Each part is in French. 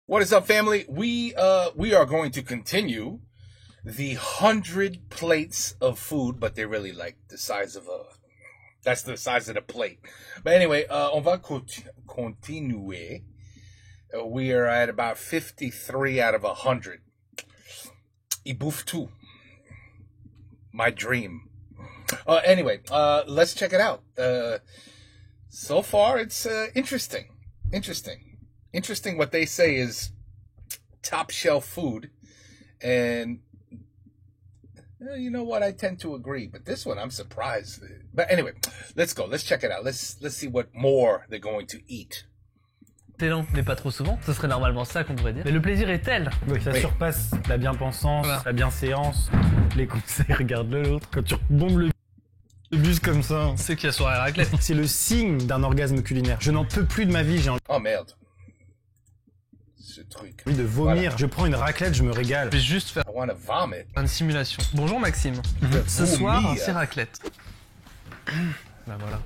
What is up, family? We are going to continue the 100 plates of food, but they're really like the size of that's the size of the plate. But anyway, on va continuer. We are at about 53 out of 100. I bouffe tout. My dream. Anyway, let's check it out. So far, it's interesting. Interesting. What they say is top shelf food, and you know what? I tend to agree, but this one I'm surprised. But anyway, let's go. Let's check it out. Let's see what more they're going to eat. Excellent, mais pas trop souvent. Ce serait normalement ça qu'on devrait dire. Mais le plaisir est tel. Oui, ça surpasse la bien-pensance, la bienséance, les conseils. Regarde l'autre. Quand tu bombes le bus comme ça, c'est qu'il y a soirée raclette. C'est le signe d'un orgasme culinaire. Je n'en peux plus de ma vie. J'ai envie. Oh merde. Ce truc. De vomir. Voilà. Je prends une raclette, je me régale. Je vais juste faire une simulation. Bonjour Maxime. Ce soir, c'est raclette. Ben voilà.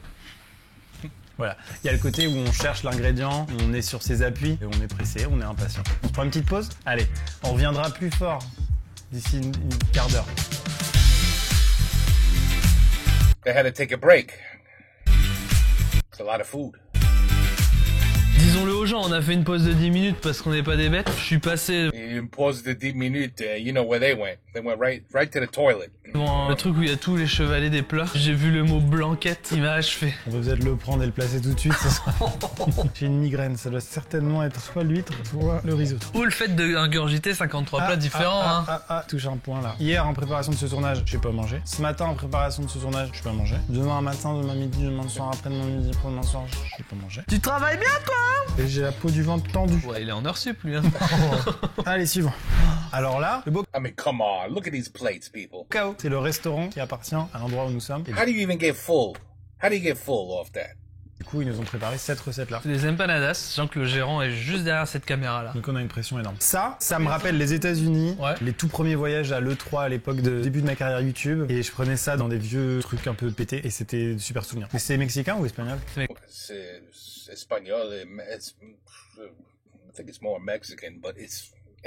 Voilà, il y a le côté où on cherche l'ingrédient, on est sur ses appuis, et on est pressé, on est impatient. On se prend une petite pause? Allez, on reviendra plus fort d'ici une quart d'heure. They had to take a break. It's a lot of food. Disons-le aux gens, on a fait une pause de 10 minutes parce qu'on n'est pas des bêtes. Je suis passé... Une pause de 10 minutes, you know where they went. They went right to the toilet. Devant le truc où il y a tous les chevalets des plats, j'ai vu le mot blanquette, il m'a achevé. On va peut-être le prendre et le placer tout de suite. J'ai une migraine, ça doit certainement être soit l'huître, soit le risotto. Ou le fait d'ingurgiter 53 plats différents. Touche un point là. Hier en préparation de ce tournage, j'ai pas mangé. Ce matin en préparation de ce tournage, j'ai pas mangé. Demain matin, demain midi, demain soir, après-demain midi, après-demain soir, j'ai pas mangé. Tu travailles bien toi? Et j'ai la peau du ventre tendue. Ouais, il est en heure sup lui. Hein. Allez, suivant. Alors là, le beau... I mean, come on, look at these plates, people. C'est le restaurant qui appartient à l'endroit où nous sommes. How do you even get full? How do you get full off that? Du coup, ils nous ont préparé cette recette-là. C'est des empanadas, sachant que le gérant est juste derrière cette caméra-là. Donc on a une pression énorme. Ça me rappelle les États-Unis, les tout premiers voyages à l'E3 à l'époque de début de ma carrière YouTube. Et je prenais ça dans des vieux trucs un peu pétés et c'était super souvenir. Mais c'est mexicain ou espagnol? C'est espagnol. I think it's more Mexican, but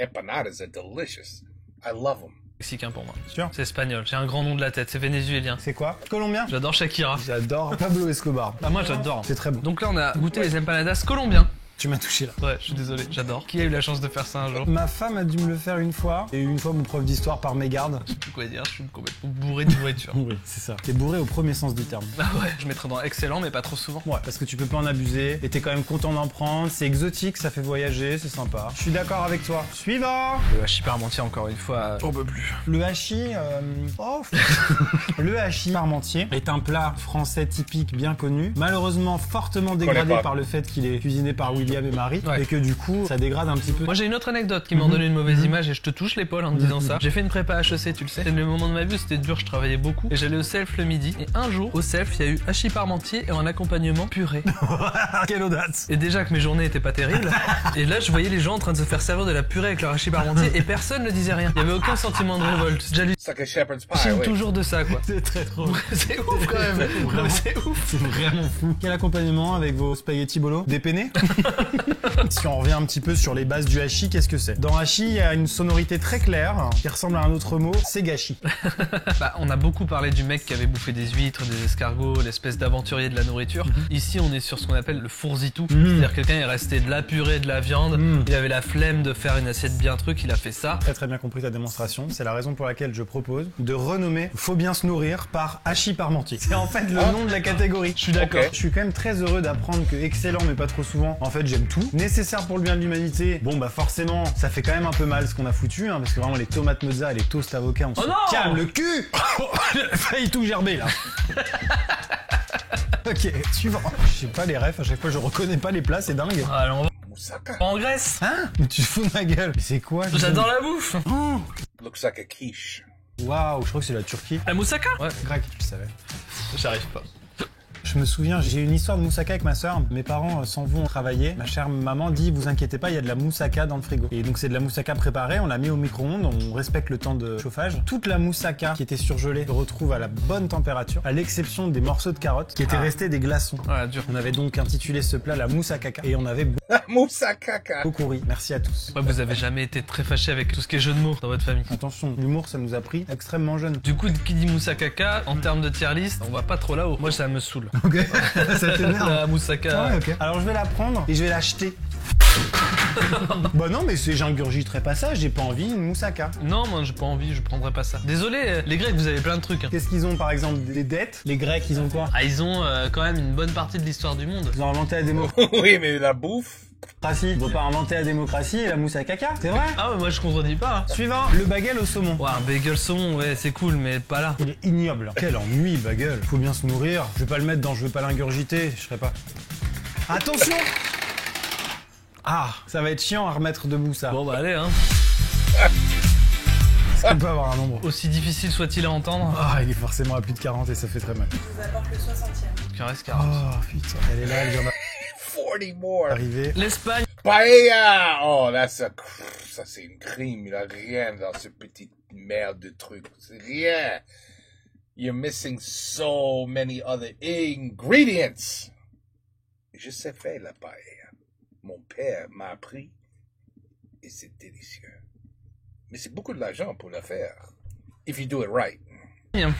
empanadas are delicious. I love them. Mexicain pour moi. Sûr? C'est espagnol. J'ai un grand nom de la tête. C'est vénézuélien. C'est quoi? Colombien? J'adore Shakira. J'adore Pablo Escobar. Ah moi j'adore. C'est très bon. Donc là on a goûté les empanadas colombiens. Tu m'as touché là. Ouais, je suis désolé, j'adore. Qui a eu la chance de faire ça un jour? Ma femme a dû me le faire une fois, et une fois mon prof d'histoire par mégarde. Je sais plus quoi dire, je suis complètement bourré de nourriture. Oui, c'est ça. T'es bourré au premier sens du terme. Ah ouais, je mettrais dans excellent, mais pas trop souvent. Ouais, parce que tu peux pas en abuser, et t'es quand même content d'en prendre, c'est exotique, ça fait voyager, c'est sympa. Je suis d'accord avec toi. Suivant! Le hachis parmentier, encore une fois, on peut plus. Le hachis, Le hachis parmentier est un plat français typique bien connu, malheureusement fortement dégradé par le fait qu'il est cuisiné par William et Marie. Ouais. Et que du coup, ça dégrade un petit peu. Moi j'ai une autre anecdote qui m'en donne une mauvaise image et je te touche l'épaule en te disant ça. J'ai fait une prépa HEC, tu le sais. C'était le moment de ma vie où c'était dur, je travaillais beaucoup et j'allais au self le midi. Et un jour, au self, il y a eu hachis parmentier et en accompagnement purée. Quelle audace! Et déjà que mes journées étaient pas terribles. Et là, je voyais les gens en train de se faire servir de la purée avec leur hachis parmentier et personne ne disait rien. Il y avait aucun sentiment de révolte. J'hallucine toujours de ça, quoi. C'est très drôle. C'est ouf quand même. C'est ouf. C'est vraiment fou. Quel accompagnement avec vos spaghettis bolo? Des penne? Si on revient un petit peu sur les bases du hachis, qu'est-ce que c'est? Dans hachis, il y a une sonorité très claire qui ressemble à un autre mot, c'est gâchis. Bah, on a beaucoup parlé du mec qui avait bouffé des huîtres, des escargots, l'espèce d'aventurier de la nourriture. Ici, on est sur ce qu'on appelle le fourzitou. C'est-à-dire quelqu'un est resté de la purée, de la viande, il avait la flemme de faire une assiette bien truc, il a fait ça. Très bien compris ta démonstration, c'est la raison pour laquelle je propose de renommer Faut bien se nourrir par hachis parmentier. C'est en fait le nom de la catégorie. Je suis d'accord. Je suis quand même très heureux d'apprendre que excellent mais pas trop souvent, en fait j'aime tout. Nécessaire pour le bien de l'humanité, bon bah forcément ça fait quand même un peu mal ce qu'on a foutu, hein, parce que vraiment les tomates mozza et les toasts avocats on se calme le cul. J'ai failli tout gerber là. Ok, suivant. Je sais pas les refs, à chaque fois je reconnais pas les plats, c'est dingue. Alors on va en Grèce. Hein? Mais tu te fous de ma gueule. C'est quoi? J'adore la bouffe. Looks like a quiche. Waouh, je crois que c'est la Turquie. La moussaka? Ouais, grec, tu le savais. J'arrive pas. Je me souviens, j'ai une histoire de moussaka avec ma soeur. Mes parents s'en vont travailler. Ma chère maman dit, vous inquiétez pas, il y a de la moussaka dans le frigo. Et donc c'est de la moussaka préparée, on l'a mis au micro-ondes, on respecte le temps de chauffage. Toute la moussaka qui était surgelée se retrouve à la bonne température, à l'exception des morceaux de carottes qui étaient restés des glaçons. Ouais, dur. On avait donc intitulé ce plat la moussaka et on avait Moussaka. Kokuri, merci à tous. Ouais, vous avez jamais été très fâché avec tout ce qui est jeu de mots dans votre famille. Attention, l'humour, ça nous a pris extrêmement jeune. Du coup, qui dit Moussaka, en termes de tier list, on va pas trop là-haut. Moi, ça me saoule. Ok, ça t'énerve. La Moussaka. Ouais, ok. Alors je vais la prendre et je vais l'acheter. Bah non, mais j'ingurgiterai pas ça, j'ai pas envie d'une moussaka. Non, moi, j'ai pas envie, je prendrai pas ça. Désolé, les Grecs, vous avez plein de trucs. Hein. Qu'est-ce qu'ils ont par exemple? Des dettes? Les Grecs, ils ont quoi? Ah, ils ont quand même une bonne partie de l'histoire du monde. Ils ont inventé la démocratie. Oui, mais la bouffe. Ils ont pas inventé la démocratie et la moussaka, c'est vrai? Ah ouais, moi, je contredis pas. Hein. Suivant, le bagel au saumon. Ouais, un bagel saumon, ouais, c'est cool, mais pas là. Il est ignoble. Quel ennui, le bagel. Faut bien se nourrir. Je vais pas le mettre dans je veux pas l'ingurgiter, je serais pas. Attention! Ah, ça va être chiant à remettre debout ça. Bon, bah allez, hein. Ça peut avoir un nombre. Aussi difficile soit-il à entendre. Ah, il est forcément à plus de 40 et ça fait très mal. Je vous apporte le 60e. Il en reste 40. Oh putain, elle est là, elle vient 40 more. d'arriver. L'Espagne. Paella! Oh, là, ça c'est une crime. Il a rien dans ce petit merde de truc. C'est rien. You're missing so many other ingredients. Je sais faire la paella. Mon père m'a appris. Et c'est délicieux. Mais c'est beaucoup de l'argent pour la faire. If you do it right.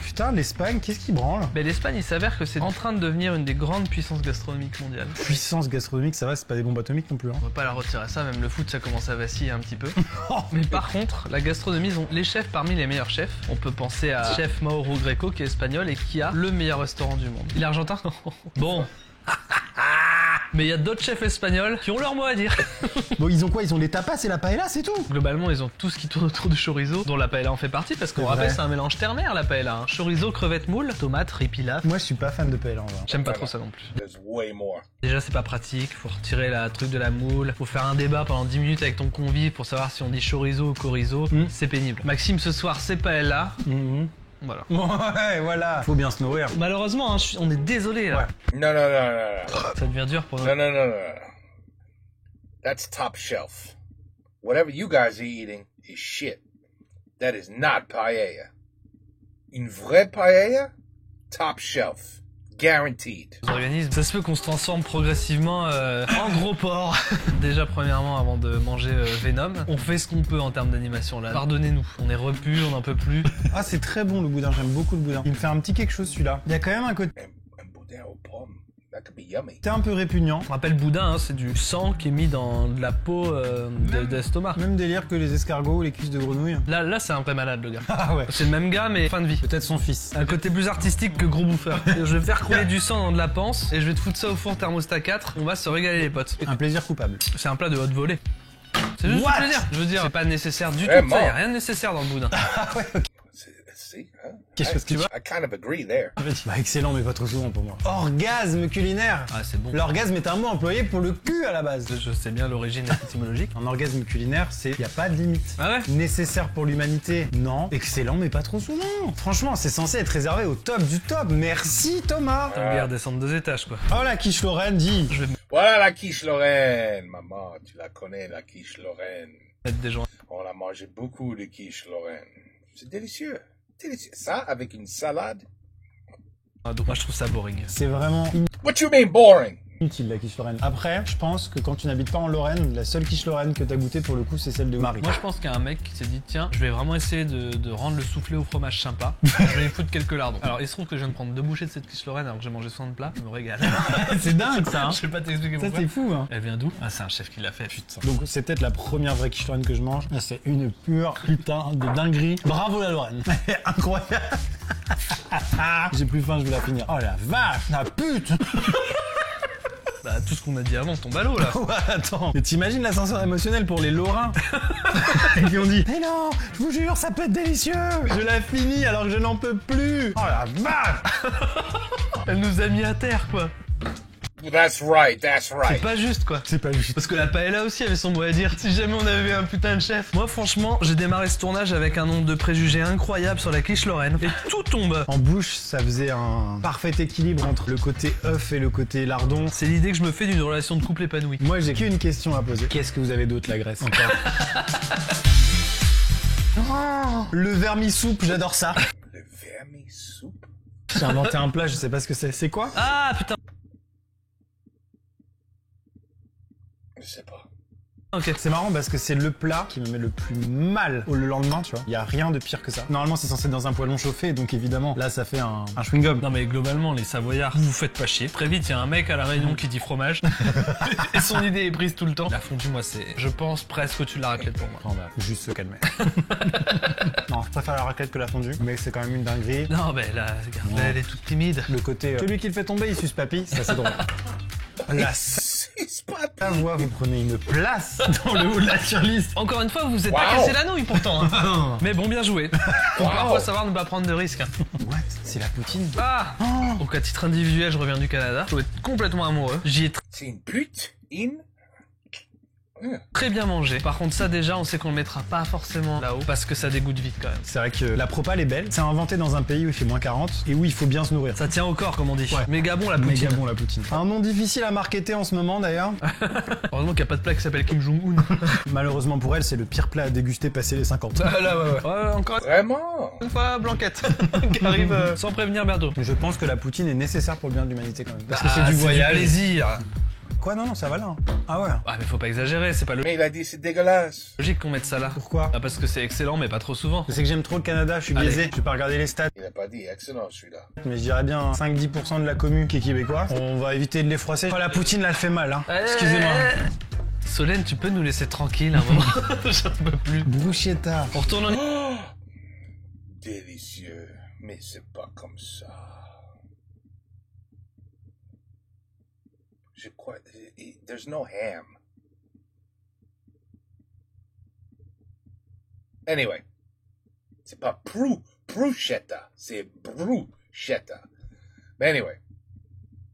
Putain, l'Espagne, qu'est-ce qui branle? Mais l'Espagne, il s'avère que c'est en train de devenir une des grandes puissances gastronomiques mondiales. Puissance gastronomique, ça va, c'est pas des bombes atomiques non plus. Hein. On va pas la retirer ça, même le foot, ça commence à vaciller un petit peu. Mais par contre, la gastronomie, ils ont les chefs parmi les meilleurs chefs. On peut penser à chef Mauro Greco, qui est espagnol et qui a le meilleur restaurant du monde. Il est argentin? Bon. Mais il y a d'autres chefs espagnols qui ont leur mot à dire. Bon, ils ont quoi? Ils ont les tapas et la paella, c'est tout? Globalement, ils ont tout ce qui tourne autour du chorizo, dont la paella en fait partie, parce qu'on C'est rappelle, vrai. c'est un mélange terre-mer, la paella. Hein. Chorizo, crevettes moules, tomates, riz pilaf. Moi, je suis pas fan de paella en vrai. J'aime pas trop ça non plus. There's way more. Déjà, c'est pas pratique, faut retirer la truc de la moule, faut faire un débat pendant 10 minutes avec ton convive pour savoir si on dit chorizo ou chorizo. C'est pénible. Maxime, ce soir, c'est paella. Voilà. Ouais, voilà. Faut bien se nourrir. Malheureusement, hein, on est désolé là. No, no, no, no, no. Ça devient dur pour nous. No, no, no, no. That's top shelf. Whatever you guys are eating is shit. That is not paella. Une vraie paella? Top shelf. Guaranteed. Les organismes, ça se peut qu'on se transforme progressivement en gros porc. Déjà, premièrement, avant de manger Venom, on fait ce qu'on peut en termes d'animation là. Pardonnez-nous, on est repu, on n'en peut plus. Ah, c'est très bon le boudin, j'aime beaucoup le boudin. Il me fait un petit quelque chose celui-là. Il y a quand même un côté Un boudin aux pommes. That could be yummy. un peu répugnant. On rappelle boudin, hein, c'est du sang qui est mis dans de la peau d'estomac. Même délire que les escargots ou les cuisses de grenouille. Là, c'est un vrai malade, le gars. Ah ouais. C'est le même gars, mais fin de vie. Peut-être son fils. Un côté plus artistique que gros bouffeur. Je vais faire couler du sang dans de la panse et je vais te foutre ça au four thermostat 4. On va se régaler les potes. Un plaisir coupable. C'est un plat de haute volée. C'est juste What? du plaisir. Je veux dire, c'est pas nécessaire du tout. Vraiment. Ça, y a rien de nécessaire dans le boudin. Ah ouais, ok. See, huh? Qu'est-ce que tu vois? I kind of agree there. Bah excellent, mais pas trop souvent pour moi. Orgasme culinaire. Ah, c'est bon. L'orgasme est un mot employé pour le cul à la base. Je sais bien l'origine étymologique. Un orgasme culinaire, c'est y a pas de limite. Ah ouais? Nécessaire pour l'humanité? Non. Excellent, mais pas trop souvent. Franchement, c'est censé être réservé au top du top. Merci Thomas. T'as guère descendre 2 étages, quoi. Oh la quiche Lorraine, dis. Je vais Voilà la quiche Lorraine. Maman, tu la connais, la quiche Lorraine. mettre des gens. On a mangé beaucoup de quiche Lorraine. C'est délicieux. Délicieux. Ça, avec une salade. Ah, donc moi, je trouve ça boring. C'est vraiment What you mean boring? inutile la quiche Lorraine. Après, je pense que quand tu n'habites pas en Lorraine, la seule quiche Lorraine que t'as goûtée pour le coup, c'est celle de Marie. Moi, je pense qu'il y a un mec qui s'est dit, tiens, je vais vraiment essayer de rendre le soufflé au fromage sympa. Je vais y foutre quelques lardons. Alors, il se trouve que je viens de prendre 2 bouchées de cette quiche Lorraine alors que j'ai mangé 60 plats. Je me régale. c'est dingue ça, hein. Je vais pas t'expliquer Ça pourquoi. c'est fou, hein. Elle vient d'où? Ah, c'est un chef qui l'a fait. Putain. Donc c'est peut-être la première vraie quiche Lorraine que je mange. Ah, c'est une pure putain de dinguerie. Bravo la Lorraine. Incroyable. J'ai plus faim, je vais la finir. Oh la vache, la pute. Bah, tout ce qu'on a dit avant tombe à l'eau là. Ouais, attends. Mais t'imagines l'ascenseur émotionnel pour les Lorrains qui ont dit mais non, je vous jure, ça peut être délicieux. Je la finis alors que je n'en peux plus. Oh la vache. Elle nous a mis à terre, quoi. That's right, that's C'est right. pas juste, quoi. C'est pas juste. Parce que la paella aussi avait son mot à dire. Si jamais on avait un putain de chef. Moi, franchement, j'ai démarré ce tournage avec un nombre de préjugés incroyable sur la quiche Lorraine. Et tout tombe. En bouche, ça faisait un parfait équilibre entre le côté œuf et le côté lardon. C'est l'idée que je me fais d'une relation de couple épanouie. Moi, j'ai qu'une question à poser. Qu'est-ce que vous avez d'autre, la Grèce encore? Oh, le vermisoupe, j'adore ça. Le vermisoupe. J'ai inventé un plat, je sais pas ce que c'est. C'est quoi? Ah, putain. Ok. C'est marrant parce que c'est le plat qui me met le plus mal le lendemain, tu vois. Il y a rien de pire que ça. Normalement, c'est censé être dans un poêlon chauffé, donc évidemment, là, ça fait un chewing-gum. Non mais globalement, les Savoyards, vous vous faites pas chier. Très vite, il y a un mec à la Réunion qui dit fromage. Et son idée est prise tout le temps. La fondue, moi, c'est, je pense, presque au-dessus de la raclette pour moi. On va juste se calmer. Non, je préfère la raclette que la fondue, mais c'est quand même une dinguerie. Non, mais là, regarde, là, elle est toute timide. Le côté, celui qui le fait tomber, il suce papy, ça c'est drôle. La Savoie, vous prenez une place dans le haut de la tier-list. Encore une fois, vous vous êtes pas cassé la nouille pourtant. Hein. Mais bon, bien joué. Faut parfois savoir ne pas prendre de risques. Hein. What? C'est la poutine. Ah Donc à titre individuel, je reviens du Canada. Je dois être complètement amoureux. J'y ai C'est une pute in. très bien mangé. Par contre, ça déjà, on sait qu'on le mettra pas forcément là-haut parce que ça dégoûte vite quand même. C'est vrai que la propale est belle. C'est inventé dans un pays où il fait moins 40 et où il faut bien se nourrir. Ça tient au corps, comme on dit. Ouais. Méga bon la poutine. Méga bon la poutine. Un nom difficile à marketer en ce moment d'ailleurs. Heureusement qu'il n'y a pas de plat qui s'appelle Kim Jong-un. Malheureusement pour elle, c'est le pire plat à déguster passé les 50. Ah là, ouais. Encore Vraiment? une fois, Blanquette qui arrive sans prévenir bientôt. Je pense que la poutine est nécessaire pour le bien de l'humanité quand même. Parce que c'est du voyage. plaisir. Quoi, non, ça va là. Ah ouais. Ah mais faut pas exagérer, c'est pas Mais il a dit c'est dégueulasse. logique qu'on mette ça là. Pourquoi? Ah parce que c'est excellent mais pas trop souvent. C'est que j'aime trop le Canada, je suis Allez. biaisé. Je vais pas regarder les stats. Il a pas dit excellent celui-là. Mais je dirais bien 5-10% de la commu qui est québécois. On va éviter de les froisser. Oh, la poutine là, elle fait mal, hein. Excusez-moi. Solène, tu peux nous laisser tranquille un moment. J'en peux plus. Bruschetta. On retourne en... Oh, délicieux. Mais c'est pas comme ça. Je crois... There's no ham. Anyway. C'est pas bruschetta. C'est bruschetta. Mais anyway.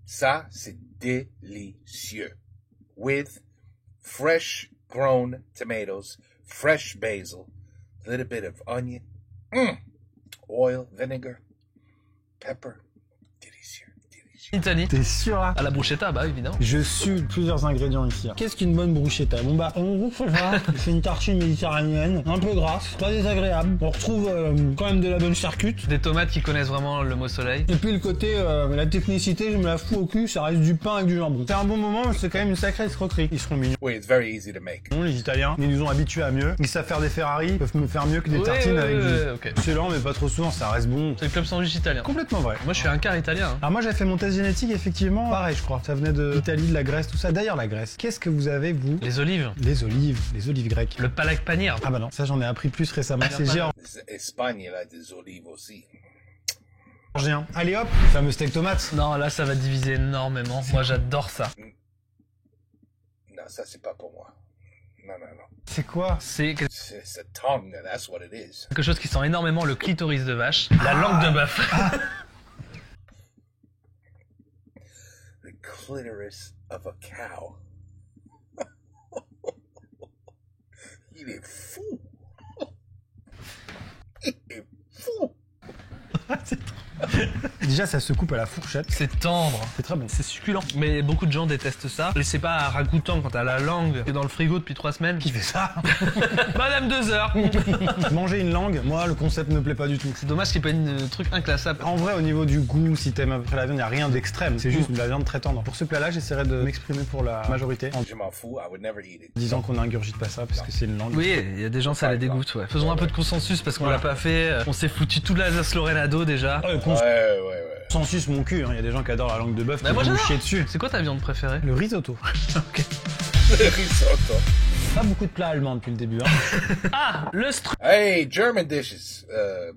Ça, c'est délicieux. With fresh grown tomatoes, fresh basil, a little bit of onion, oil, vinegar, pepper. Délicieux, délicieux. Italie. T'es sûr là? À la bruschetta, bah évidemment. Je suis plusieurs ingrédients ici. Qu'est-ce qu'une bonne bruschetta? Bon bah, on retrouve ça. C'est une tartine méditerranéenne, un peu grasse, pas désagréable. On retrouve quand même de la bonne charcute. Des tomates qui connaissent vraiment le mot soleil. Et puis le côté, la technicité, je me la fous au cul, ça reste du pain avec du jambon. C'est un bon moment, mais c'est quand même une sacrée escroquerie. Ils seront mignons. Oui, it's very easy to make. Les Italiens, ils nous ont habitués à mieux. Ils savent faire des Ferrari, ils peuvent me faire mieux que des tartines avec du... ok. C'est lent, mais pas trop souvent, ça reste bon. C'est le club sandwich italien. Complètement vrai. Moi je suis un quart italien. Hein. Alors moi j'avais fait mon test génétique, effectivement, pareil je crois. Ça venait de l'Italie, de la Grèce, tout ça. D'ailleurs la Grèce, qu'est-ce que vous avez vous? Les olives. Les olives grecques. Le palak paneer. Ah bah non, ça j'en ai appris plus récemment. C'est Espagne, il a des olives aussi. géorgien. Allez hop, le fameux steak tomate. Non, là ça va diviser énormément. Moi j'adore ça. Non, ça c'est pas pour moi. Non, non, non. C'est quoi? C'est C'est a tongue, that's what it is. quelque chose qui sent énormément le clitoris de vache, la langue de bœuf. The clitoris of a cow. Il est fou. Il est fou. Déjà ça se coupe à la fourchette. C'est tendre. C'est très bon. C'est succulent. Mais beaucoup de gens détestent ça. Et c'est pas ragoûtant quand t'as la langue qui est dans le frigo depuis 3 semaines. Qui fait ça? Madame 2 heures. Manger une langue, moi le concept me plaît pas du tout. C'est dommage qu'il n'y ait pas un truc inclassable. En vrai, au niveau du goût, si t'aimes après la viande, y a rien d'extrême. C'est juste de la viande très tendre. Pour ce plat-là, j'essaierai de m'exprimer pour la majorité en Je m'en fous, I would never eat it. disant qu'on n'ingurgite pas ça parce que c'est une langue. Oui, il y a des gens ça les dégoûte. Ouais. Faisons un peu de consensus parce qu'on l'a pas fait. On s'est foutu tout l'Alsace-Lorraine déjà. Ouais. Consensus mon cul, il y a des gens qui adorent la langue de bœuf, Bah, qui moi, vont j'adore. chier dessus. C'est quoi ta viande préférée? Le risotto. Ok. Le risotto. Pas beaucoup de plats allemands depuis le début. Hein. Ah, le Hey, German dishes,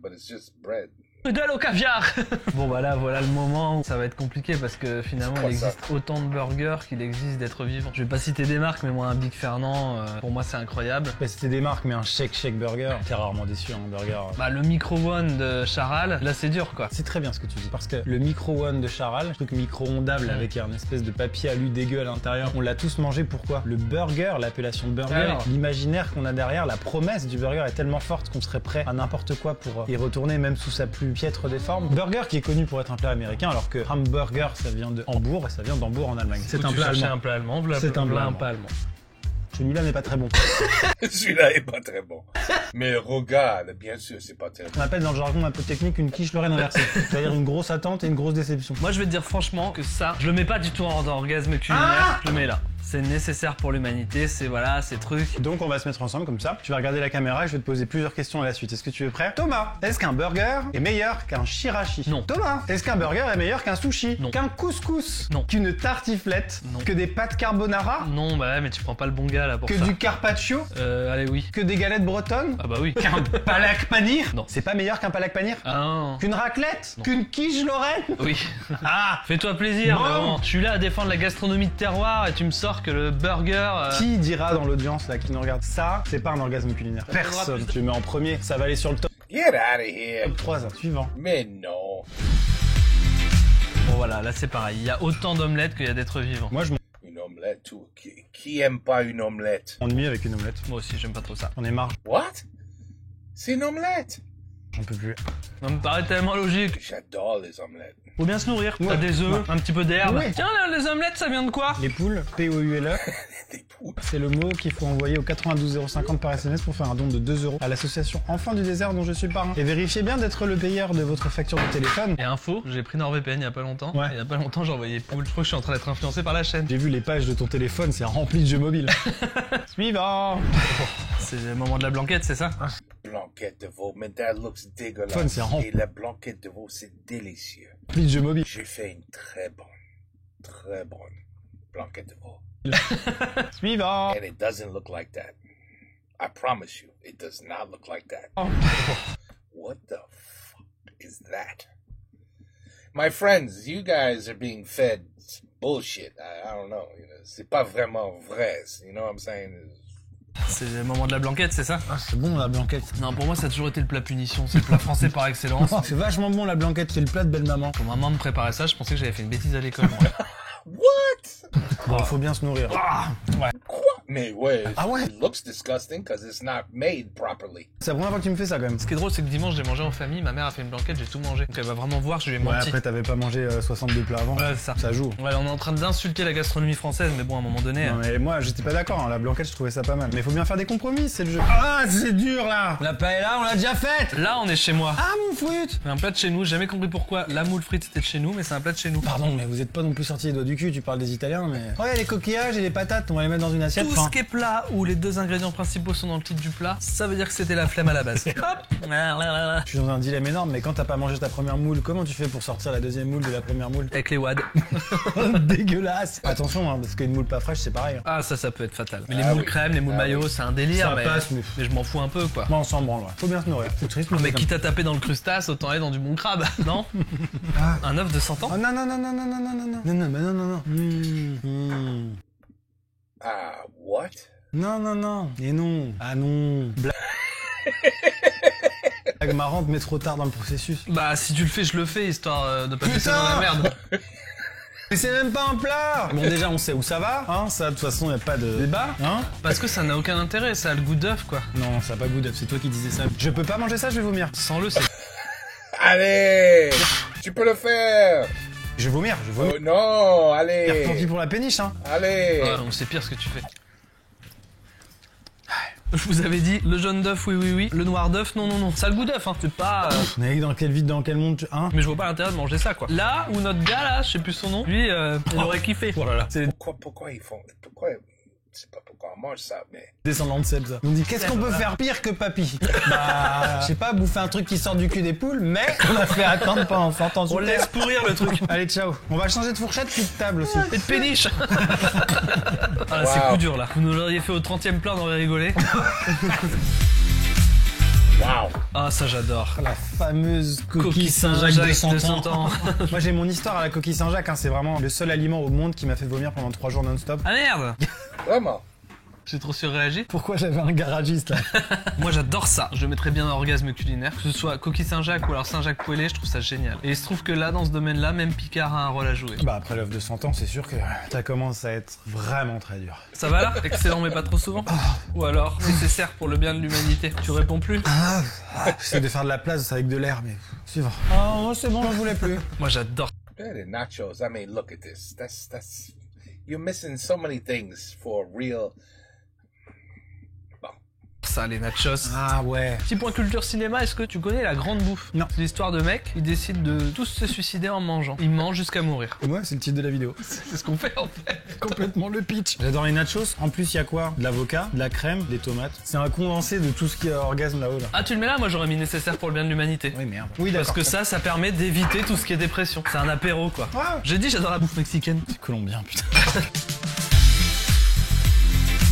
but it's just bread. strudel au caviar. Bon bah là, voilà le moment où ça va être compliqué parce que finalement C'est quoi il existe autant de burgers qu'il existe d'êtres vivants. Je vais pas citer des marques, mais moi un Big Fernand, pour moi c'est incroyable. Bah, c'était des marques, mais un shake burger, t'es rarement déçu un burger. Bah le micro-one de Charal, là c'est dur quoi. C'est très bien ce que tu dis, parce que le micro-one de Charal, truc micro-ondable avec un espèce de papier alu dégueu à l'intérieur, on l'a tous mangé, pourquoi? Le burger, l'appellation burger, Ah oui. l'imaginaire qu'on a derrière, la promesse du burger est tellement forte qu'on serait prêt à n'importe quoi pour y retourner, même sous sa plus piètre des formes. Burger qui est connu pour être un plat américain, alors que hamburger ça vient de Hambourg et ça vient d'Hambourg en Allemagne. C'est un plat allemand. Un plat allemand, voilà, C'est un plat allemand. pas allemand. Celui-là n'est pas très bon. Celui-là est pas très bon. Mais regarde, bien sûr, c'est pas terrible. On appelle dans le jargon un peu technique une quiche Lorraine inversée. C'est-à-dire une grosse attente et une grosse déception. Moi je vais te dire franchement que ça, je le mets pas du tout en orgasme culinaire, je le mets là. C'est nécessaire pour l'humanité, c'est voilà, ces trucs. Donc on va se mettre ensemble comme ça. Tu vas regarder la caméra et je vais te poser plusieurs questions à la suite. Est-ce que tu es prêt? Thomas, est-ce qu'un burger est meilleur qu'un shirashi? Non. Thomas, est-ce qu'un burger est meilleur qu'un sushi? Non. Qu'un couscous? Non. Qu'une tartiflette? Non. Que des pâtes carbonara? Non, bah ouais, mais tu prends pas le bon gars là pour Que ça. du carpaccio? Allez, oui. Que des galettes bretonnes? Ah bah oui. Qu'un palak panir? Non. C'est pas meilleur qu'un palak panir? Ah non. Qu'une raclette? Non. Qu'une quiche Lorraine? Oui. Ah! Fais-toi plaisir, Bon. mais bon. Je suis là à défendre la gastronomie de terroir et tu me sors que le burger... Qui dira dans l'audience là qui nous regarde ça, c'est pas un orgasme culinaire? Personne. Tu le mets en premier, ça va aller sur le top Get out of here. 3, ça. Suivant. Mais non. Bon voilà, là c'est pareil. Il y a autant d'omelettes qu'il y a d'êtres vivants. Moi je Une omelette, tout. Qui aime pas une omelette? m'ennuie avec une omelette. Moi aussi, j'aime pas trop ça. On est marre, What? C'est une omelette. j'en peux plus. Ça me paraît tellement logique. J'adore les omelettes. Faut bien se nourrir. Ouais. T'as des œufs, un petit peu d'herbe. Ouais. Tiens, là, les omelettes, ça vient de quoi? Les poules, P-O-U-L-E, Des poules. c'est le mot qu'il faut envoyer au 92,50 par SMS pour faire un don de 2 € à l'association Enfants du désert dont je suis parrain. Et vérifiez bien d'être le payeur de votre facture de téléphone. Et info, j'ai pris NordVPN il y a pas longtemps. Ouais. Et il y a pas longtemps, j'ai envoyé poule. Je crois que je suis en train d'être influencé par la chaîne. J'ai vu les pages de ton téléphone, c'est rempli de jeux mobiles. Suivant. C'est le moment de la blanquette, c'est ça? Blanquette de veau, mais that looks Fun, dégueulasse. c'est rond. Et la blanquette de veau, c'est délicieux. Rempli de jeux mobiles. J'ai fait une très bonne blanquette de veau. Suivant. And it doesn't look like that. I promise you, it does not look like that. What the fuck is that? My friends, you guys are being fed bullshit. I don't know. You know, c'est pas vraiment vrai. You know what I'm saying? C'est le moment de la blanquette, c'est ça? Ah, c'est bon la blanquette. Non, pour moi, ça a toujours été le plat punition. C'est le plat français par excellence. C'est vachement bon la blanquette, c'est le plat de belle maman. Quand maman me préparait ça, je pensais que j'avais fait une bêtise à l'école. moi. What? Bon, faut bien se nourrir. Quoi? Mais ouais, Ah ouais? it looks disgusting because it's not made properly. C'est la première fois que tu me fais ça quand même. Ce qui est drôle, c'est que dimanche, j'ai mangé en famille. Ma mère a fait une blanquette, j'ai tout mangé. Donc elle va vraiment voir, je lui ai Ouais, menti. après t'avais pas mangé 62 plats avant. Ouais, c'est ça. Ça joue. Ouais, on est en train d'insulter la gastronomie française, mais bon, à un moment donné. Non mais moi j'étais pas d'accord, hein. La blanquette je trouvais ça pas mal. Mais faut bien faire des compromis, c'est le jeu. Ah c'est dur là. La paella on l'a déjà faite. Là, on est chez moi. Ah mon fruit. C'est un plat de chez nous, j'ai jamais compris pourquoi la moule frite c'était de chez nous, mais c'est un plat de chez nous. Pardon mais vous êtes pas non plus sortis les doigts du cul, tu parles des Italiens mais... Ouais les coquillages et les patates, on va les mettre dans une assiette. Tout ce qui est plat où les deux ingrédients principaux sont dans le titre du plat, ça veut dire que c'était la flemme à la base. Hop. Je suis dans un dilemme énorme, mais quand t'as pas mangé ta première moule, comment tu fais pour sortir la deuxième moule de la première moule? Avec les wads. Dégueulasse. Attention hein, parce qu'une moule pas fraîche c'est pareil. Ah, ça peut être fatal. Mais les Ah moules oui. crème, les moules Ah maillot, oui. c'est un délire, Ça mais, passe, mais- je m'en fous un peu, quoi. Moi on s'en branle, ouais. Faut bien se nourrir. C'est triste mais Mais comme- quitte à taper dans le crustacé, autant aller dans du bon crabe, non? Un œuf de 100 ans? Oh non non non non non non non non non non mais non non non. Ah, what? Non non non. Et non. Ah non. Blague marrante mais trop tard dans le processus. Bah, si tu le fais, je le fais, histoire de pas te laisser Putain dans la merde. Mais c'est même pas un plat. Bon déjà on sait où ça va, hein. Ça de toute façon y a pas de débat, hein. Parce que ça n'a aucun intérêt, ça a le goût d'œuf, quoi. Non ça a pas goût d'œuf, c'est toi qui disais ça. Je peux pas manger ça, je vais vomir. Sans le, c'est... Allez! Tu peux le faire! Je vais vomir, je vais vomir. Oh, non, Tant pis allez! pour la péniche, hein. Allez! Ah, donc c'est pire ce que tu fais. Je vous avais dit, le jaune d'œuf, oui, oui, oui. Le noir d'œuf, non, non, non. Ça a le goût d'œuf, hein. C'est pas... Mais dans quelle ville, dans quel monde, hein. Mais je vois pas l'intérêt de manger ça, quoi. Là où notre gars, là, je sais plus son nom, lui, il aurait kiffé. Oh là là. C'est les Pourquoi ils font... Pourquoi... Je sais pas pourquoi on mange ça, mais... descendants de Seb, ça. On dit, qu'est-ce qu'on peut faire pire que papy? Bah, je sais pas, bouffer un truc qui sort du cul des poules, mais on a fait attendre pendant 100 ans. On laisse pourrir le truc. Allez, ciao. On va changer de fourchette puis de table aussi. Et de péniche. Ah là, c'est Wow. coup dur, là. Vous nous l'auriez fait au 30e plat, on aurait rigolé. Wow! Ah, ça, j'adore. La fameuse coquille Saint-Jacques de 100 ans. ans. Moi, j'ai mon histoire à la coquille Saint-Jacques, hein. C'est vraiment le seul aliment au monde qui m'a fait vomir pendant 3 jours non-stop. Ah merde. Vraiment? J'ai trop surréagi. Pourquoi j'avais un garagiste, là? Moi j'adore ça. Je mettrais bien un orgasme culinaire. Que ce soit coquille Saint-Jacques ou alors Saint-Jacques poêlé, je trouve ça génial. Et il se trouve que là, dans ce domaine-là, même Picard a un rôle à jouer. Bah, après l'œuf de 100 ans, c'est sûr que ça commence à être vraiment très dur. Ça va là? Excellent mais pas trop souvent? Ou alors nécessaire pour le bien de l'humanité? Tu réponds plus? J'essaie de faire de la place avec de l'air, mais suivant. Oh, moi, c'est bon, j'en voulais plus. Moi j'adore. Yeah, the nachos. I mean, look at this. That's... You're missing so many things for real... Bon. ça, les nachos. Ah ouais. Petit point culture cinéma, est-ce que tu connais La Grande Bouffe? Non. C'est l'histoire de mecs, ils décident de tous se suicider en mangeant. Ils mangent jusqu'à mourir. Ouais, c'est le titre de la vidéo. C'est ce qu'on fait en fait. Complètement le pitch. J'adore les nachos. En plus, il y a quoi? De l'avocat, de la crème, des tomates. C'est un condensé de tout ce qui est orgasme là-haut. Là. Ah, tu le mets là? Moi j'aurais mis nécessaire pour le bien de l'humanité. Oui, merde. Oui, d'accord. Parce que ça permet d'éviter tout ce qui est dépression. C'est un apéro quoi. Ouais. J'ai dit j'adore la bouffe mexicaine. C'est colombien, putain.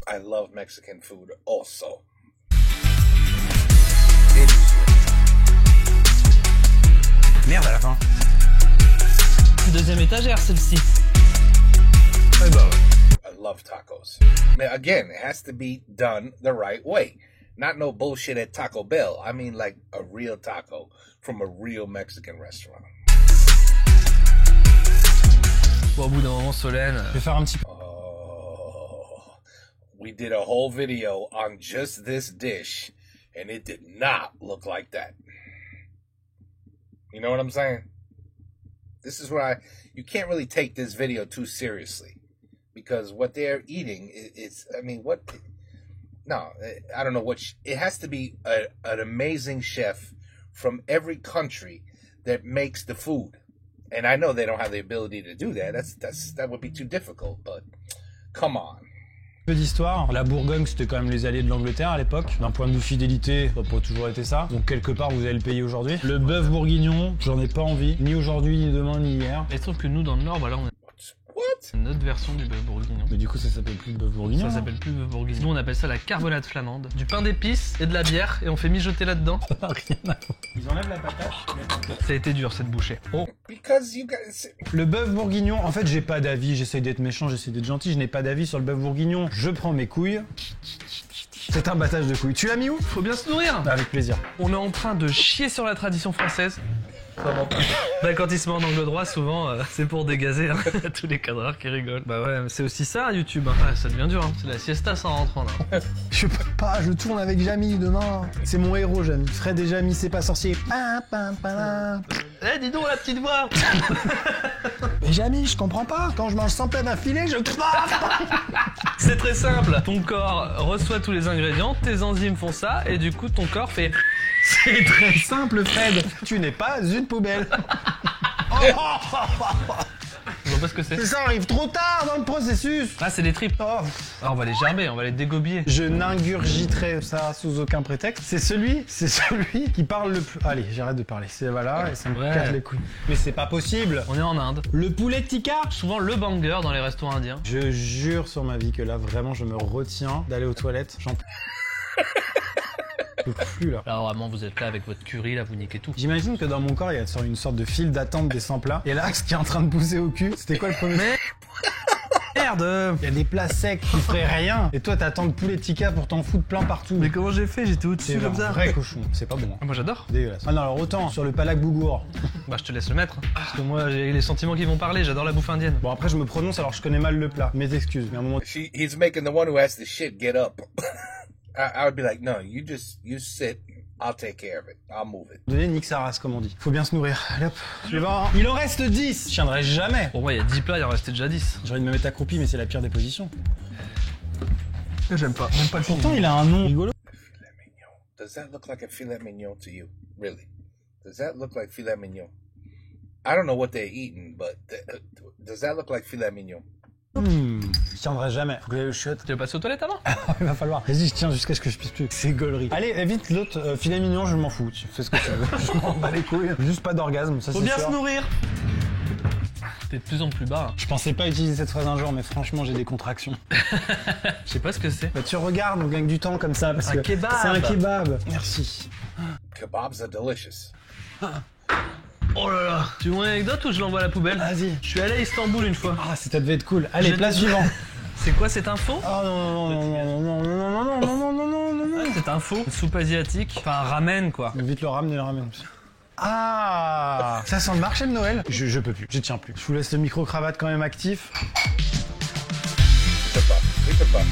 I love Mexican food also. Merde à la fin. Deuxième étagère celle-ci. Ouais, bah ouais. I love tacos. Now, again, it has to be done the right way. Not no bullshit at Taco Bell. I mean like a real taco from a real Mexican restaurant. Bon, au bout d'un moment, Solène. Je vais faire un petit peu. Oh, we did a whole video on just this dish, and it did not look like that. You know what I'm saying? This is where you can't really take this video too seriously, because what they're eating is I mean, what? No, I don't know what. It has to be an amazing chef from every country that makes the food. And I know they don't have the ability to do that. That would be too difficult, but come on. Peu d'histoire. La Bourgogne, c'était quand même les alliés de l'Angleterre à l'époque. D'un point de vue fidélité, ça n'a pas toujours été ça. Donc quelque part, vous allez le payer aujourd'hui. Le bœuf bourguignon, j'en ai pas envie. Ni aujourd'hui, ni demain, ni hier. Et il se trouve que nous, dans le Nord, voilà, on a What? une autre version du bœuf bourguignon. Mais du coup, ça s'appelle plus le bœuf bourguignon. Ça s'appelle plus bœuf bourguignon. Nous, on appelle ça la carbonade flamande. Du pain d'épices et de la bière, et on fait mijoter là-dedans. Rien à voir. Ils enlèvent la patate. Ça a été dur, cette bouchée. Oh. Because you guys. Le bœuf bourguignon, en fait, j'ai pas d'avis. J'essaye d'être méchant, j'essaie d'être gentil. Je n'ai pas d'avis sur le bœuf bourguignon. Je prends mes couilles. C'est un battage de couilles. Tu l'as mis où? Faut bien se nourrir. Avec plaisir. On est en train de chier sur la tradition française. Bah, quand il se met en angle droit, souvent, c'est pour dégazer hein. Tous les cadreurs qui rigolent. Bah ouais, mais c'est aussi ça, YouTube. Hein. Ah, ça devient dur, hein. C'est la siesta sans rentrant, là. Je peux pas, je tourne avec Jamy demain. C'est mon héros, Jamy. Fred et Jamy, c'est pas sorcier. Eh, dis donc, la petite voix. Mais Jamy, je comprends pas. Quand je mange 100 plats d'affilée, je... C'est très simple. Ton corps reçoit tous les ingrédients, tes enzymes font ça, et du coup, ton corps fait... C'est très simple, Fred. Tu n'es pas une poubelle. Je vois pas ce que c'est. Ça arrive trop tard dans le processus. Ah, c'est des tripes. Oh. Ah, on va les gerber, on va les dégobiller. Je n'ingurgiterai ça sous aucun prétexte. C'est celui qui parle le plus... Allez, j'arrête de parler. C'est voilà, et ça me casse les couilles. Mais c'est pas possible. On est en Inde. Le poulet tikka. Souvent le banger dans les restaurants indiens. Je jure sur ma vie que là, vraiment, je me retiens d'aller aux toilettes. J'en peux plus, là. Là, vraiment, vous êtes là avec votre curry, là, vous niquez tout. J'imagine que dans mon corps, il y a une sorte de file d'attente des 100 plats. Et là, ce qui est en train de pousser au cul, c'était quoi le premier? Mais... Merde. Il y a des plats secs qui feraient rien. Et toi, t'attends le poulet tikka pour t'en foutre plein partout. Mais comment j'ai fait? J'étais au-dessus C'est comme un ça. vrai cochon. C'est pas bon. Hein. Ah, moi, j'adore. Dégueulasse. Ah non, alors autant sur le palak bougour. Bah, je te laisse le mettre. Parce que moi, j'ai les sentiments qui vont parler. J'adore la bouffe indienne. Bon, après, je me prononce alors je connais mal le plat. Mes excuses. Mais à un moment... He's making the one who has the shit get up. I would be like, no, you sit. I'll take care of it. I'll move it. Donner nique sa race, comme on dit. Faut bien se nourrir. Allez hop. Suivant. Il en reste 10. Je tiendrai jamais. Pour moi, il y a 10 plats, il en restait déjà 10. J'ai envie de me mettre accroupi, mais c'est la pire des positions. J'aime pas. Même pas le Pourtant, il a un nom rigolo. Filet mignon. Does that look like a filet mignon to you? Really? Does that look like filet mignon? I don't know what they're eating, but does that look like filet mignon? Je tiendrai jamais. Faut que j'aille au shot. Tu veux passer aux toilettes avant? Il va falloir. Vas-y, je tiens jusqu'à ce que je puisse plus. C'est gaulerie. Allez, vite, l'autre filet mignon, je m'en fous. Tu fais ce que tu veux. Je m'en bats les couilles. Juste pas d'orgasme, ça c'est Faut bien sûr. se nourrir. T'es de plus en plus bas. Je pensais pas utiliser cette phrase un jour, mais franchement, j'ai des contractions. Je sais pas ce que c'est. Bah, tu regardes, on gagne du temps comme ça. Parce Un que kebab. C'est un kebab. Merci. Kebabs are delicious. Oh là là. Tu veux une anecdote ou je l'envoie à la poubelle? Vas-y. Je suis allé à Istanbul une fois. Ah, ça devait être cool. Allez, Je- plat suivant. C'est quoi cette info? Oh non, non, non, non, non, non, non, non, non, non, non, non, non. C'est un faux. Une soupe asiatique. Enfin, un ramen, quoi. Vite le ramener, le ramen. Ah, ça sent le marché de Noël. Je peux plus, je tiens plus. Je vous laisse le micro-cravate quand même actif. Kebab.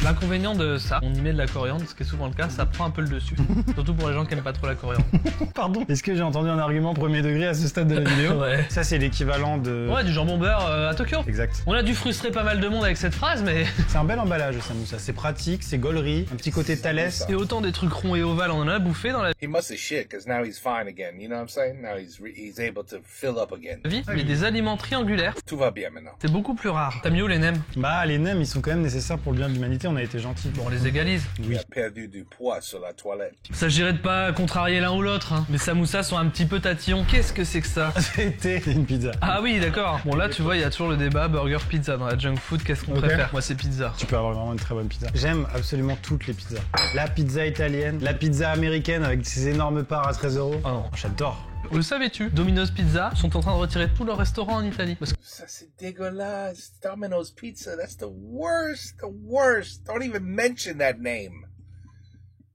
L'inconvénient de ça, on y met de la coriandre, ce qui est souvent le cas, ça prend un peu le dessus. Surtout pour les gens qui aiment pas trop la coriandre. Pardon. Est-ce que j'ai entendu un argument premier degré à ce stade de la vidéo? Ouais. Ça, c'est l'équivalent de... Ouais, du jambon beurre à Tokyo. Exact. On a dû frustrer pas mal de monde avec cette phrase, mais... C'est un bel emballage, le samoussa. C'est pratique, c'est gaulerie, un petit côté Thalès. Et autant des trucs ronds et ovales, on en a bouffé dans la He must have shit because now he's fine again. You know what I'm saying? Now he's able to fill up again. vie, mais des aliments triangulaires, Tout va bien maintenant. c'est beaucoup plus rare. T'as mieux ou les nems? Bah, les nems, ils sont quand même nécessaires pour le bien de l'humanité. On a été gentils. Bon, on les égalise. Il a perdu du poids sur la toilette. S'agirait de pas contrarier l'un ou l'autre, hein. Mais samoussas sont un petit peu tatillons. Qu'est-ce que c'est que ça? C'était une pizza. Ah oui, d'accord. Bon, là, tu vois, il y a toujours le débat burger-pizza. Dans la junk food, qu'est-ce qu'on Ok. préfère? Moi, c'est pizza. Tu peux avoir vraiment une très bonne pizza. J'aime absolument toutes les pizzas. La pizza italienne, la pizza américaine avec ses énormes parts à 13 €. Ah non. J'adore. Le savais-tu? Domino's Pizza sont en train de retirer tous leurs restaurants en Italie. Parce que Ça c'est dégueulasse. Domino's Pizza, that's the worst, the worst. Don't even mention that name.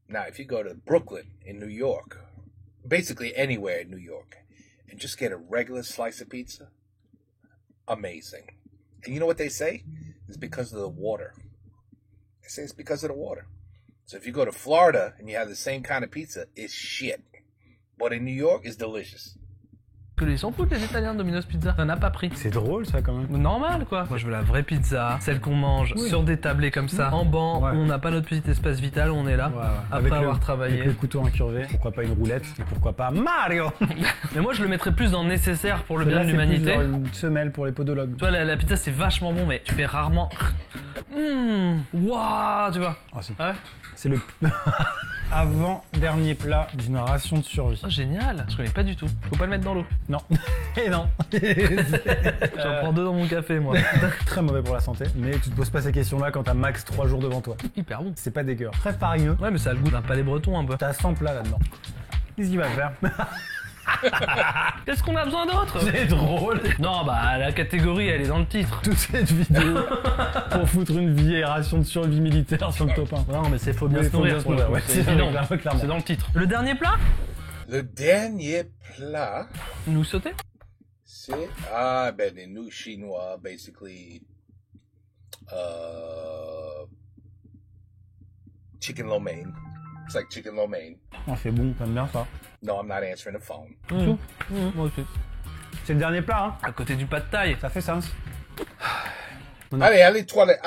Now, if you go to Brooklyn in New York, basically anywhere in New York, and just get a regular slice of pizza, amazing. And you know what they say? It's because of the water. They say it's because of the water. So if you go to Florida and you have the same kind of pizza, it's shit. But in New York, it's delicious. ils s'en foutent, les Italiens de Domino's Pizza. Ça n'a pas pris. C'est drôle, ça, quand même. Normal, quoi. Moi, je veux la vraie pizza, celle qu'on mange sur des tablés comme ça, en banc, Ouais. où on n'a pas notre petit espace vital, où on est là, Ouais, ouais. après Avec avoir Avec travaillé. le couteau incurvé. Pourquoi pas une roulette? Et pourquoi pas Mario? Mais moi, je le mettrais plus dans nécessaire pour le bien Là, de c'est l'humanité. plus genre une semelle pour les podologues. Toi, la pizza, c'est vachement bon, mais tu fais rarement... Waouh, tu vois. Ah, si. Ah ouais. C'est le avant-dernier plat d'une ration de survie. Oh, génial. Je connais pas du tout. Faut pas le mettre dans l'eau. Non. Et non. J'en prends 2 dans mon café, moi. Très mauvais pour la santé, mais tu te poses pas ces questions-là quand t'as max 3 jours devant toi. Hyper bon. C'est pas dégueu. Très farineux. Ouais, mais ça a le goût d'un palais breton, un peu. T'as 100 plats là-dedans. Qu'est-ce qu'il va faire? Qu'est-ce qu'on a besoin d'autre? C'est drôle. Non, bah, la catégorie, elle est dans le titre. Toute cette vidéo pour foutre une vieille ration de survie militaire sur le top 1. Non, mais c'est faut bien Oui, se faut nourrir, bien se pour le nourrir, coup. ouais. C'est C'est évident. clairement. C'est dans le titre. Le dernier plat? Le dernier plat, Nous sauter? c'est les nouilles chinois, basically chicken lo mein. It's like chicken lo mein. On fait bon, t'aimes bien ça. No, I'm not answering the phone. Moi aussi. C'est le dernier plat, hein. À côté du pas de taille. Ça fait sens. Allez, toilettes.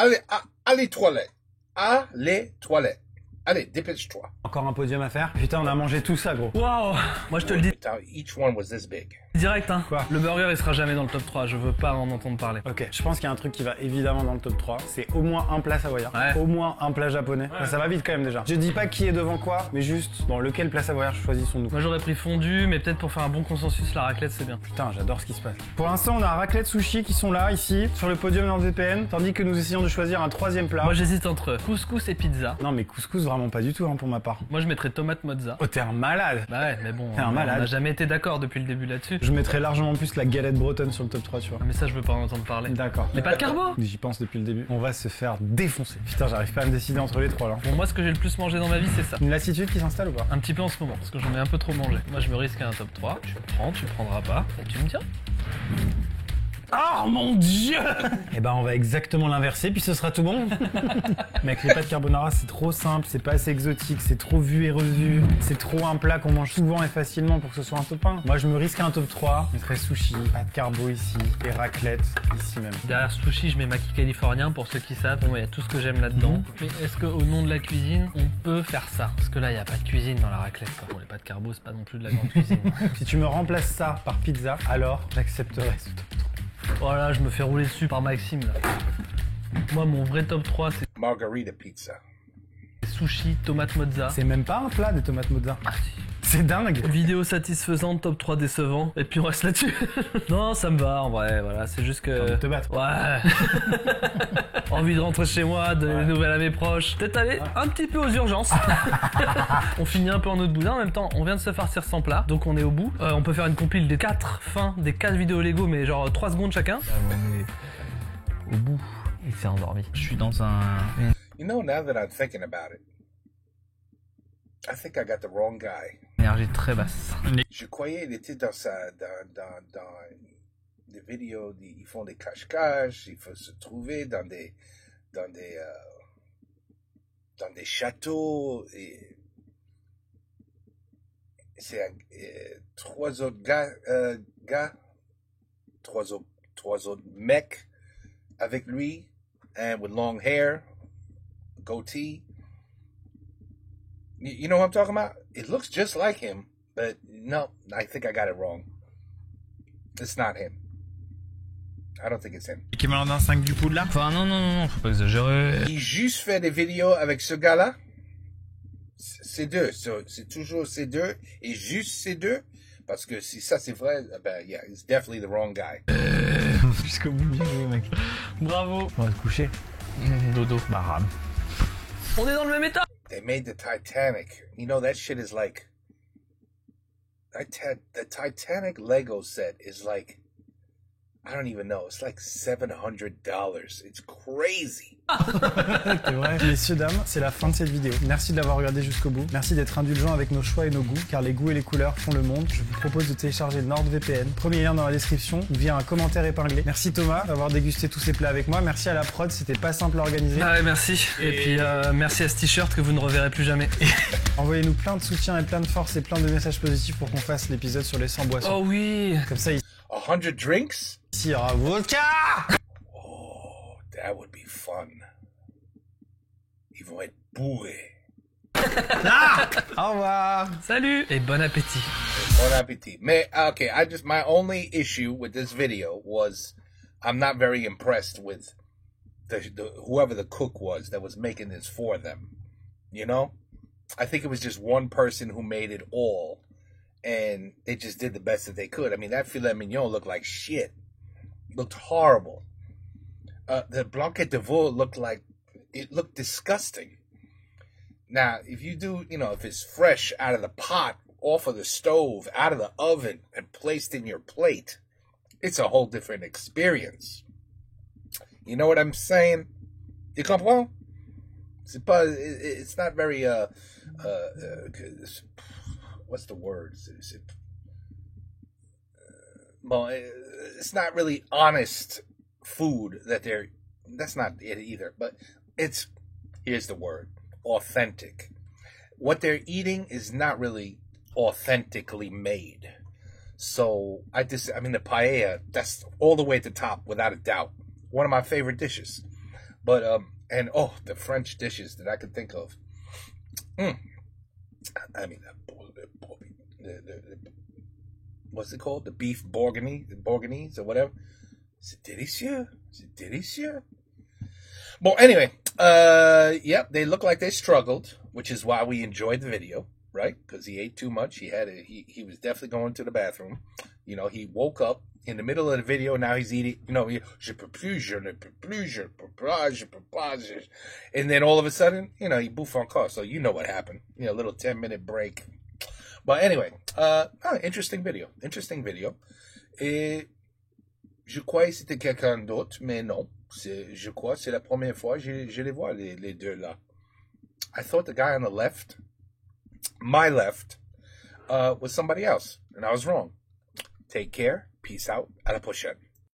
Allez, toilettes. Allez, toilettes. Allez, dépêche-toi. Encore un podium à faire. Putain, on a mangé tout ça, gros. Waouh. Moi, je te le dis Each one was this big. direct, hein. Quoi? Le burger, il sera jamais dans le top 3. Je veux pas en entendre parler. Ok, je pense qu'il y a un truc qui va évidemment dans le top 3. C'est au moins un plat savoyard, Ouais. au moins un plat japonais. Enfin, ça va vite quand même déjà. Je dis pas qui est devant quoi, mais juste, bon, lequel plat savoyard choisissons-nous? Moi, j'aurais pris fondu, mais peut-être pour faire un bon consensus, la raclette, c'est bien. Putain, j'adore ce qui se passe. Pour l'instant, on a raclette sushi qui sont là, ici, sur le podium dans le VPN, tandis que nous essayons de choisir un troisième plat. Moi, j'hésite entre couscous et pizza. Non, mais couscous, vraiment pas du tout, hein, pour ma part. Moi, je mettrais tomate mozza. Oh, t'es un malade! Bah ouais, mais bon, T'es un on malade. n'a jamais été d'accord depuis le début là-dessus. Je mettrais largement plus la galette bretonne sur le top 3, tu vois. Ah, mais ça, je veux pas en entendre parler. D'accord. Mais pas de carbo. J'y pense depuis le début. On va se faire défoncer. Putain, j'arrive pas à me décider entre les trois là. Bon, moi, ce que j'ai le plus mangé dans ma vie, c'est ça. Une lassitude qui s'installe ou pas? Un petit peu en ce moment, parce que j'en ai un peu trop mangé. Moi, je me risque à un top 3. Tu le prends, tu le prendras pas. Et tu me tiens. Oh mon dieu! Eh ben on va exactement l'inverser puis ce sera tout bon. Mec, les pâtes carbonara c'est trop simple, c'est pas assez exotique, c'est trop vu et revu, c'est trop un plat qu'on mange souvent et facilement pour que ce soit un top 1. Moi je me risque à un top 3, je mettrais sushi, pâtes carbo ici et raclette ici même. Derrière sushi, je mets maquis californien pour ceux qui savent. Bon, il y a tout ce que j'aime là-dedans. Mais est-ce qu'au nom de la cuisine, on peut faire ça? Parce que là, il n'y a pas de cuisine dans la raclette, quoi. Bon, les pâtes carbo, c'est pas non plus de la grande cuisine. Si tu me remplaces ça par pizza, alors j'accepterai ce top 3. Voilà, je me fais rouler dessus par Maxime, là. Moi, mon vrai top 3, c'est Margarita pizza. sushi, tomate mozza. C'est même pas un plat des tomates mozza. Ah, si. C'est dingue. Vidéo satisfaisante, top 3 décevant. Et puis on reste là-dessus. Non, ça me va, en vrai, voilà. C'est juste J'ai envie que... de te battre. Ouais. Envie de rentrer chez moi, donner des nouvelles à mes proches. Peut-être aller un petit peu aux urgences. On finit un peu en autre boudin. En même temps, on vient de se farcir sans plat, donc on est au bout. On peut faire une compile des 4 fins, des 4 vidéos Lego, mais genre 3 secondes chacun. On est au bout. Il s'est endormi. Je suis dans un... You know, now that I'm thinking about it, I think I got the wrong guy. Énergie très basse. Je croyais qu'il était dans des vidéos, ils font des cache-cache, il faut se trouver dans des dans des châteaux. C'est trois autres trois autres mecs avec lui, and with long hair, goatee. You know what I'm talking about? It looks just like him, but no, I think I got it wrong. It's not him. I don't think it's him. Et Kemal 5 du Poudlard. Enfin, non, faut pas exagérer. Il juste fait des vidéos avec ce gars-là. C'est deux. C'est toujours ces deux. Et juste ces deux. Parce que si ça c'est vrai, ben, yeah, it's definitely the wrong guy. Jusqu'au bout, bien joué, mec. Bravo. On va se coucher. Dodo. Bah, rame. On est dans le même état. They made the Titanic. You know, that shit is like... The Titanic Lego set is like... I don't even know. It's like $700. It's crazy. C'est vrai. Messieurs, dames, c'est la fin de cette vidéo. Merci de l'avoir regardé jusqu'au bout. Merci d'être indulgent avec nos choix et nos goûts, car les goûts et les couleurs font le monde. Je vous propose de télécharger NordVPN. Premier lien dans la description, ou via un commentaire épinglé. Merci Thomas d'avoir dégusté tous ces plats avec moi. Merci à la prod, c'était pas simple à organiser. Ah ouais, merci. Et puis merci à ce t-shirt que vous ne reverrez plus jamais. Envoyez-nous plein de soutien et plein de force et plein de messages positifs pour qu'on fasse l'épisode sur les 100 boissons. Oh oui. Comme ça, 100 drinks? ici, il y aura vodka. Oh, that would be fun. Ils vont être bourrés. Au revoir. Salut et bon appétit. Bon appétit. Mais, okay, my only issue with this video was I'm not very impressed with whoever the cook was that was making this for them. You know? I think it was just one person who made it all. And they just did the best that they could. I mean, that filet mignon looked like shit. Looked horrible. The blanquette de veau looked disgusting. Now, if you do, if it's fresh out of the pot, off of the stove, out of the oven, and placed in your plate, it's a whole different experience. You know what I'm saying? Tu comprends? It's not very, what's the word? Well, it's not really honest food that's not it either, but here's the word, authentic. What they're eating is not really authentically made. So, I mean, the paella, that's all the way at the top, without a doubt. One of my favorite dishes. But, the French dishes that I can think of. I mean, what's it called? The beef bourguignon, or whatever. C'est délicieux. C'est délicieux. Well, anyway, yep, they look like they struggled, which is why we enjoyed the video, right? Because he ate too much. He was definitely going to the bathroom. He woke up in the middle of the video. Now he's eating, je peux plus, je ne peux plus, je peux pas. And then all of a sudden, he bouffe encore. So you know what happened. A little 10-minute break. But anyway, interesting video. Et je croyais que c'était quelqu'un d'autre, mais non. Je crois que c'est la première fois que je les vois, les deux là. I thought the guy on the left, my left, was somebody else. And I was wrong. Take care. Peace out. À la prochaine.